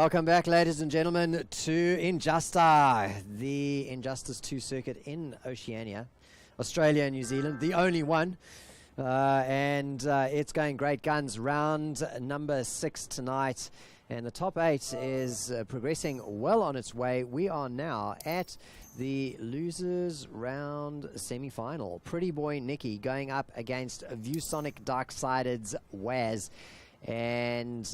Welcome back, ladies and gentlemen, to Injusta, the Injustice 2 circuit in Oceania, Australia and New Zealand, the only one. And it's going great guns. Round number 6 tonight. And the top 8 is progressing well on its way. We are now at the losers round semi-final. PrettyBoyNicky going up against VSonic Darksided's Waz. And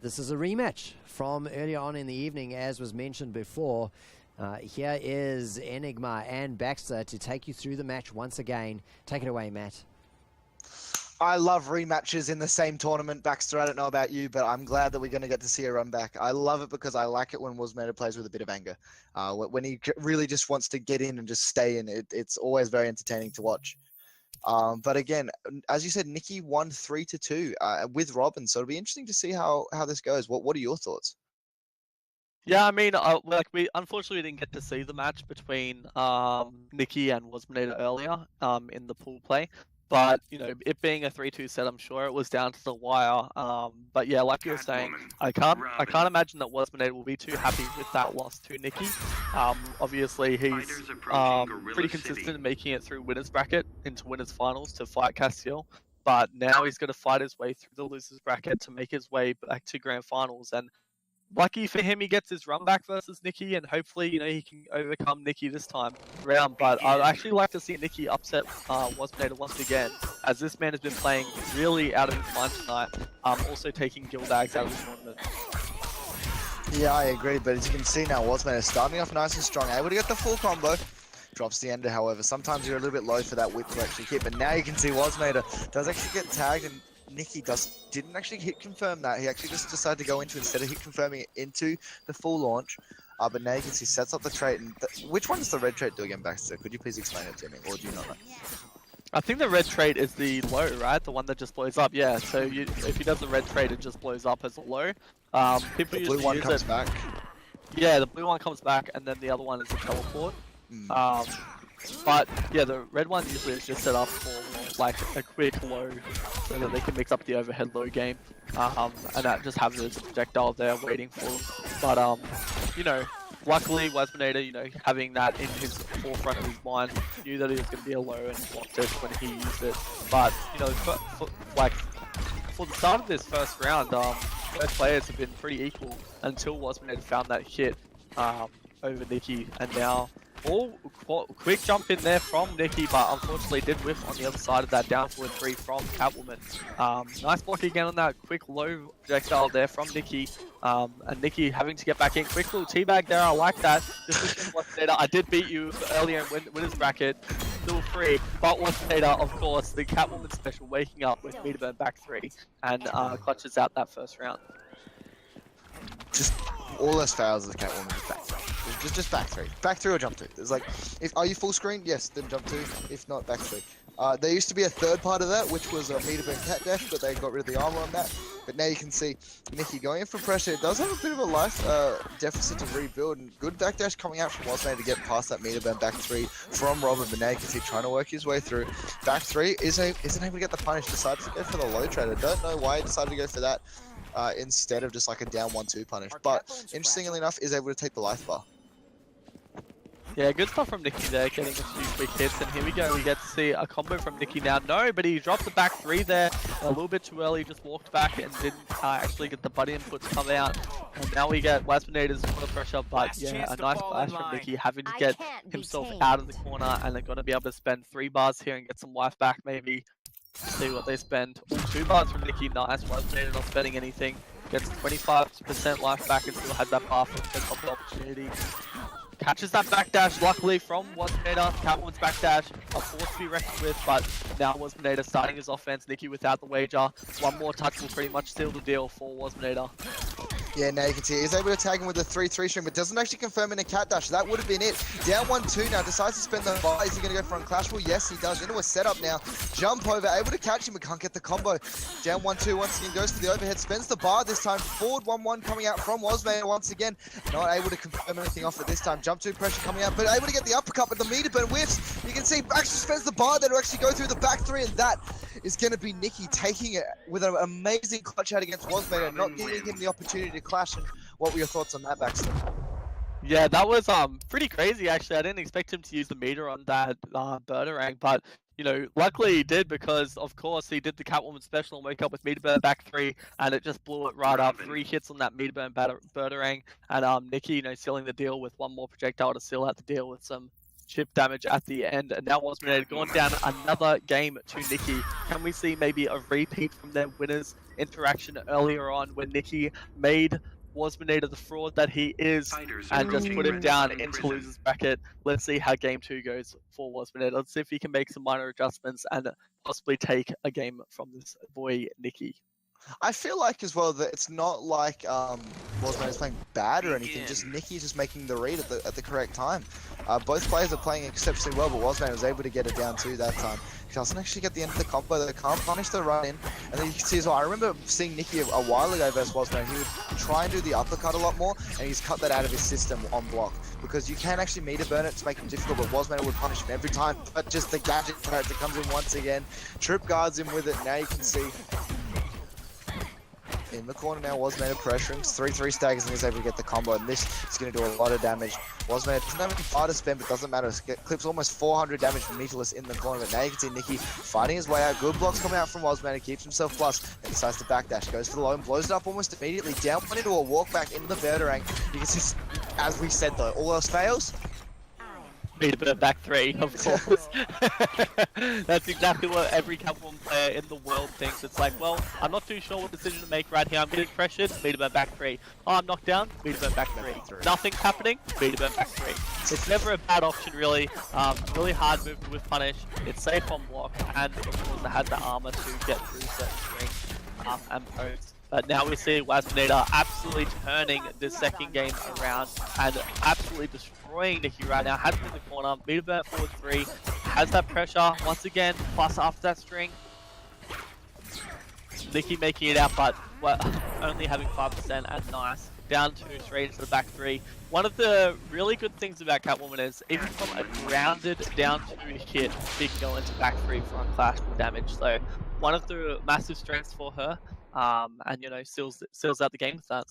this is a rematch from earlier on in the evening, as was mentioned before. Here is Enigma and Baxter to take you through the match once again. Take it away, Matt. I love rematches in the same tournament, Baxter. I don't know about you, but I'm glad that we're going to get to see a run back. I love it because I like it when Wazmator plays with a bit of anger. When he really just wants to get in and just stay in, it's always very entertaining to watch. But again, as you said, Nicky won 3-2 with Robin, so it'll be interesting to see how this goes. What are your thoughts? Yeah, I mean, we unfortunately didn't get to see the match between Nicky and Wazmator earlier in the pool play. But, you know, it being a 3-2 set, I'm sure it was down to the wire. But yeah, like you were saying, I can't imagine that Wazmator will be too happy with that loss to Nicky. Obviously, he's pretty consistent in making it through winners bracket into winners finals to fight Castiel. But now he's going to fight his way through the losers bracket to make his way back to grand finals. And lucky for him, he gets his run back versus Nicky, and hopefully, you know, he can overcome Nicky this time around. But I'd actually like to see Nicky upset Wazmator once again, as this man has been playing really out of his mind tonight. Also taking Gildags out of the tournament. Yeah, I agree. But as you can see now, Wazmator starting off nice and strong, able to get the full combo. Drops the ender, however. Sometimes you're a little bit low for that whip to actually hit, but now you can see Wazmator does actually get tagged, and Nicky didn't actually hit confirm that. He actually just decided to go into, instead of hit confirming it, into the full launch. But now you can see sets up the trait. And which one does the red trait do again, Baxter? Could you please explain it to me, or do you not know? I think the red trait is the low, right? The one that just blows up. Yeah. So if he does the red trait, it just blows up as a low. People the blue one comes back. Yeah, the blue one comes back, and then the other one is a teleport. But yeah, the red one usually is just set up for like a quick low, so that they can mix up the overhead low game, and that just have this projectile there waiting for them. But you know, luckily Wazmator, you know, having that in his forefront of his mind, knew that it was going to be a low and blocked it when he used it. But you know, for the start of this first round, both players have been pretty equal until Wazmator found that hit over Nicky, and now. Quick jump in there from Nicky, but unfortunately did whiff on the other side of that down forward 3 from Catwoman. Nice block again on that quick low projectile there from Nicky. And Nicky having to get back in. Quick little teabag there, I like that. Just Wazmator, I did beat you earlier in winners bracket. Still free, but Wazmator, of course, the Catwoman special waking up with meter burn back 3 and clutches out that first round. Just all those fails of the Catwoman is back 3. Just back 3. Back 3 or jump 2. It's like, are you full screen? Yes, then jump 2. If not, back 3. There used to be a third part of that, which was a meter burn cat dash, but they got rid of the armor on that. But now you can see Nicky going in for pressure. It does have a bit of a life deficit to rebuild, and good backdash coming out from Wazmator to get past that meter burn back 3 from Robin. But now you can see trying to work his way through. Back 3 isn't able to get the punish. Decided to go for the low trade. I don't know why he decided to go for that instead of just like a down 1-2 punish. But interestingly enough, is able to take the life bar. Yeah, good stuff from Nicky there, getting a few quick hits, and here we go, we get to see a combo from Nicky now. No, but he dropped the back 3 there a little bit too early, just walked back and didn't actually get the buddy inputs come out. And now we get Wazmator's corner pressure, but yeah, a nice flash from Nicky, having to get himself out of the corner, and they're going to be able to spend 3 bars here and get some life back maybe. See what they spend. 2 bars from Nicky, nice. Wazmator not spending anything. Gets 25% life back and still has that bar for the top opportunity. Catches that backdash, luckily, from Wazmator. Catwoman's backdash, a force to be reckoned with, but now Wazmator starting his offense. Nicky without the wager. One more touch will pretty much seal the deal for Wazmator. Yeah, now you can see he's able to tag him with a 3-3 string, but doesn't actually confirm in a cat dash. That would have been it. Down 1-2 now, decides to spend the bar. Is he going to go for unclashable? Yes, he does. Into a setup now. Jump over, able to catch him, but can't get the combo. Down 1-2 once again, goes for the overhead, spends the bar this time. Forward 1-1 coming out from Wazmator once again. Not able to confirm anything off it this time. Jump 2 pressure coming out, but able to get the uppercut, but the meter burn whiffs. You can see actually spends the bar there to actually go through the back 3, and that is going to be Nicky taking it with an amazing clutch out against Wazmator, not giving him the opportunity to clash. And What were your thoughts on that backstep? Yeah, that was pretty crazy actually. I didn't expect him to use the meter on that Birdarang, but you know, luckily he did because of course he did the Catwoman special and wake up with meter burn back 3, and it just blew it right up. 3 hits on that meter burn Birdarang, and Nicky, you know, sealing the deal with one more projectile to seal out the deal with some chip damage at the end. And now Wasminator gone down another game to Nicky. Can we see maybe a repeat from their winners interaction earlier on when Nicky made Wasminator the fraud that he is and just put him down into losers bracket? Let's see how game 2 goes for Wasminator. Let's see if he can make some minor adjustments and possibly take a game from this boy Nicky. I feel like as well that it's not like Wasminator's playing bad or anything, just Nicky's just making the read at the correct time. Both players are playing exceptionally well, but Wasminator was able to get it down too that time. He doesn't actually get the end of the combo, they can't punish the run in. And then you can see as well, I remember seeing Nicky a while ago versus Wasminator, he would try and do the uppercut a lot more, and he's cut that out of his system on block. Because you can actually meter burn it to make him difficult, but Wasminator would punish him every time. But just the gadget character comes in once again, trip guards him with it, now you can see. In the corner now, Wasminator pressuring, 3-3 staggers, and he's able to get the combo, and this is going to do a lot of damage. Wasminator doesn't have any fire to spend, but doesn't matter. Clips almost 400 damage from meterless in the corner, but now you can see Nicky fighting his way out. Good blocks coming out from Wasminator, keeps himself plus, and decides to backdash, goes for the low and blows it up almost immediately. Down one into a walk back into the Birdarang. You can see, as we said though, all else fails. Meter burn back 3, of course. That's exactly what every Catwoman player in the world thinks. It's like, well, I'm not too sure what decision to make right here. I'm getting pressured, meter burn back 3. Oh, I'm knocked down, meter burn back 3. Nothing's happening, meter burn back 3. It's never a bad option, really. Really hard movement with punish. It's safe on block, and of course it has the armor to get through certain strings and posts. But now we see Wasminator absolutely turning this second game around and absolutely destroying Nicky right now. Has him in the corner, meter burn forward 3, has that pressure once again, plus after that string. Nicky making it out, but only having 5% and nice. Down 2 straight into the back 3. One of the really good things about Catwoman is even from a grounded down 2 hit, she can go into back 3 for unclashable damage. So one of the massive strengths for her. And you know, seals out the game with that.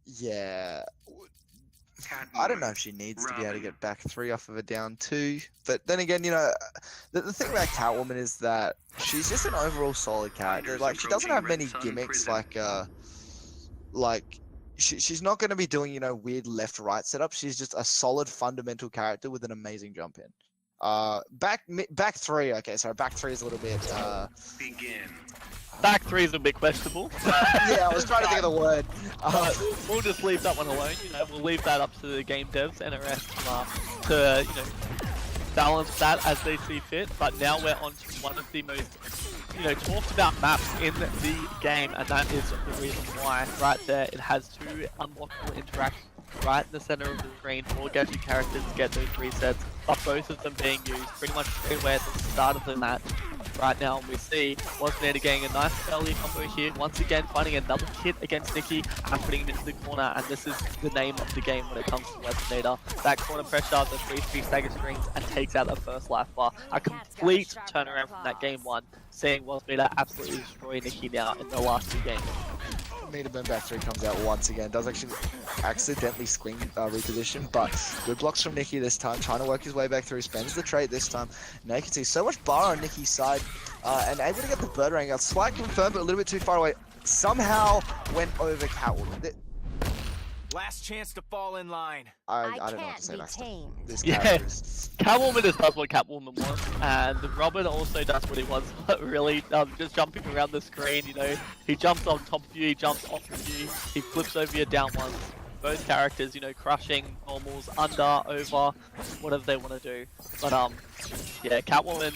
Yeah, I don't know if she needs to be able to get back 3 off of a down 2, but then again, you know, the thing about Catwoman is that she's just an overall solid character. Like, she doesn't have many gimmicks, like she's not going to be doing, you know, weird left-right setups. She's just a solid fundamental character with an amazing jump in. Back 3. Okay, sorry, back 3 is a little bit. Begin. Back 3 is a bit questionable. Yeah, I was trying to think of the word. We'll just leave that one alone. You know, we'll leave that up to the game devs and NRS to you know balance that as they see fit. But now we're on to one of the most talked about maps in the game, and that is the reason why. Right there, it has 2 unblockable interactions right in the center of the screen for gadget characters to get those resets, but both of them being used pretty much straight away at the start of the match. Right now, we see Wasminator getting a nice early combo here, once again finding another hit against Nicky and putting him into the corner, and this is the name of the game when it comes to Wasminator. That corner pressure, the 3-3 stagger strings, and takes out the first life bar. A complete turnaround from that game 1, seeing Wasminator absolutely destroy Nicky now in the last 2 games. Meter burn back 3 comes out once again, does actually accidentally swing reposition, but good blocks from Nicky this time, trying to work his way back through, spends the trait this time. Now you can see so much bar on Nicky's side, and able to get the Birdarang out. Slight confirmed, but a little bit too far away. Somehow went over Catwoman. Last chance to fall in line. I don't know what to say next. This Catwoman just does what Catwoman wants, and Robert also does what he wants, but really just jumping around the screen, he jumps on top of you, he jumps off of you, he flips over your down ones. Both characters, crushing normals, under, over, whatever they want to do. But yeah, Catwoman,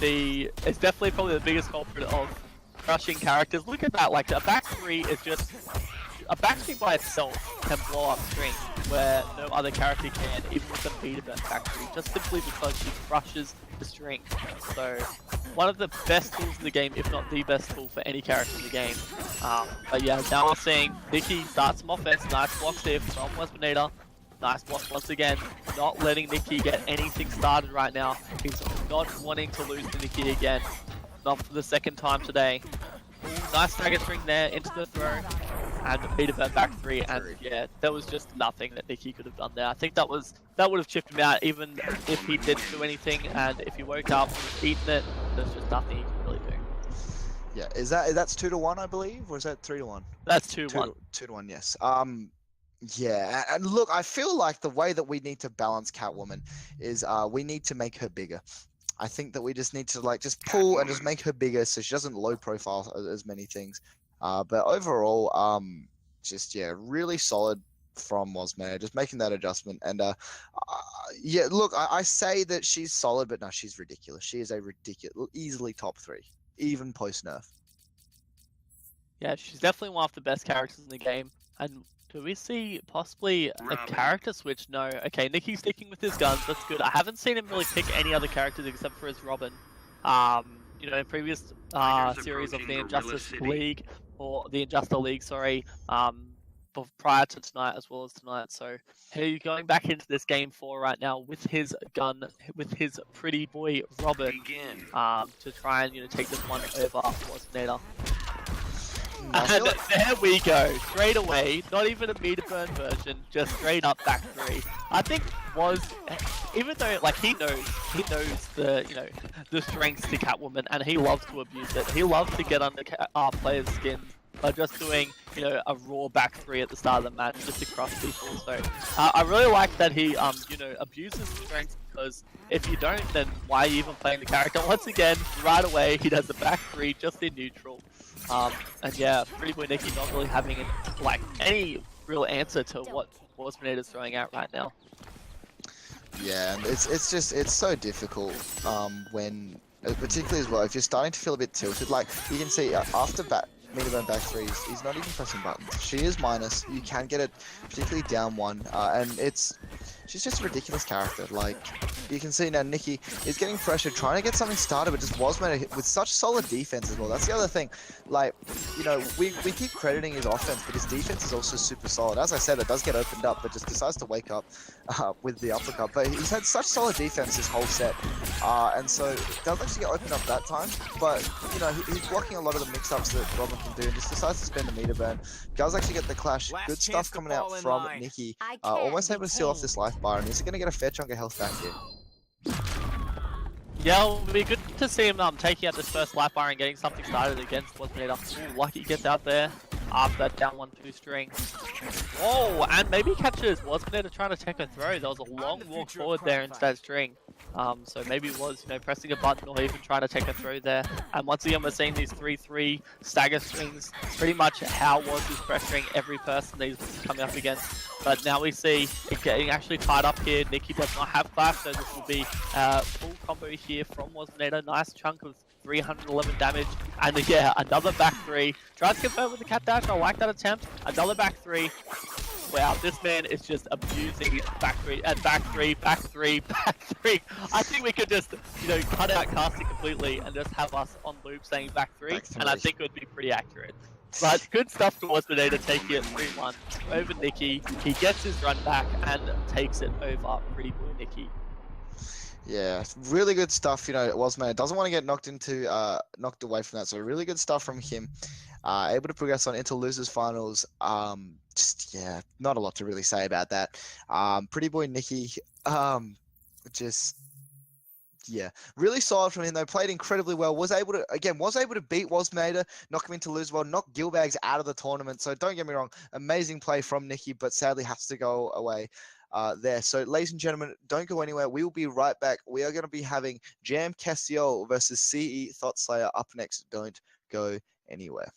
she is definitely probably the biggest culprit of crushing characters. Look at that, like a back 3 is just... A back 3 by itself can blow up strings where no other character can, even with a meter burn back 3, just simply because she crushes the string. So, one of the best tools in the game, if not the best tool for any character in the game. But yeah, now we're seeing Nicky start some offense, nice blocks here from Wasminator. Nice block once again, not letting Nicky get anything started right now. He's not wanting to lose to Nicky again, not for the second time today. Ooh, nice stagger string there into the throw. And Peter burn back 3, and yeah, there was just nothing that Nicky could have done there. I think that would have chipped him out even if he didn't do anything, and if he woke up and was eating it, there's just nothing he could really do. Yeah, that's 2-1, I believe, or is that 3-1? That's 2-1. 2-1, yes. Yeah, and look, I feel like the way that we need to balance Catwoman is we need to make her bigger. I think that we just need to like just pull and just make her bigger so she doesn't low profile as many things. But overall, just yeah, really solid from Wazmair, just making that adjustment. And yeah, look, I say that she's solid, but no, she's ridiculous. She is a ridiculous, easily top 3, even post nerf. Yeah, she's definitely one of the best characters in the game. And do we see possibly a character switch? No. Okay, Nicky's sticking with his guns. That's good. I haven't seen him really pick any other characters except for his Robin. You know, in previous series of the Injustice League, or the Injustice League, sorry, prior to tonight as well as tonight. So he's going back into this game 4 right now with his gun, with his pretty boy Robin, to try and take this one over Waznator. And there we go, straight away, not even a meter burn version, just straight up back 3. I think even though like he knows the the strengths to Catwoman, and he loves to abuse it. He loves to get under players' skin by just doing a raw back 3 at the start of the match just to crush people. So I really like that he abuses strengths, because if you don't, then why are you even playing the character? Once again, right away he does a back 3 just in neutral. And yeah, PrettyBoyNicky not really having any real answer to what Waznator is throwing out right now. Yeah, and it's so difficult when, particularly as well, if you're starting to feel a bit tilted. Like you can see after meter burn back 3, he's not even pressing buttons. She is minus. You can get it particularly down 1, and she's just a ridiculous character. Like you can see now, Nicky is getting pressured, trying to get something started, but just Wazmator with such solid defense as well. That's the other thing. Like, we keep crediting his offense, but his defense is also super solid. As I said, it does get opened up, but just decides to wake up with the uppercut. But he's had such solid defense this whole set, and so it does actually get opened up that time. But he's blocking a lot of the mix-ups that Robin can do, and just decides to spend the meter burn. Does actually get the clash. Good stuff coming out from Nicky. Almost able to seal off this life bar, and he's going to get a fair chunk of health back here. Yeah, it'll be good to see him taking out this first life bar and getting something started against Waznator. Ooh, lucky gets out there after that down 1-2 string. Oh, and maybe catches Waznator trying to take a throw. There was a long walk forward there into that string. So maybe it was pressing a button or even trying to take a throw there. And once again, we're seeing these 3-3 stagger strings. Pretty much how Waz is pressuring every person that he's coming up against. But now we see it getting actually tied up here. Nicky does not have clash, so this will be full combo here from Waznator. Nice chunk of 311 damage. And yeah, another back 3. Tries to confirm with the cat dash. I like that attempt. Another back 3. Wow, this man is just abusing back 3 and back 3, back 3, back 3. I think we could just, cut out casting completely and just have us on loop saying back 3, and I think it would be pretty accurate. But good stuff towards Waznator, taking it 3-1 over Nicky. He gets his run back and takes it over PrettyBoyNicky. Yeah, really good stuff. Wazmator doesn't want to get knocked away from that, so really good stuff from him. Able to progress on into losers finals. Just yeah, not a lot to really say about that. PrettyBoyNicky, just yeah, really solid from him though. Played incredibly well. Was able to beat Waznator, knock him into lose well, knock Gilbags out of the tournament. So don't get me wrong, amazing play from Nicky, but sadly has to go away there. So ladies and gentlemen, don't go anywhere. We will be right back. We are going to be having Jam Castiel versus CE Thoughtslayer up next. Don't go anywhere.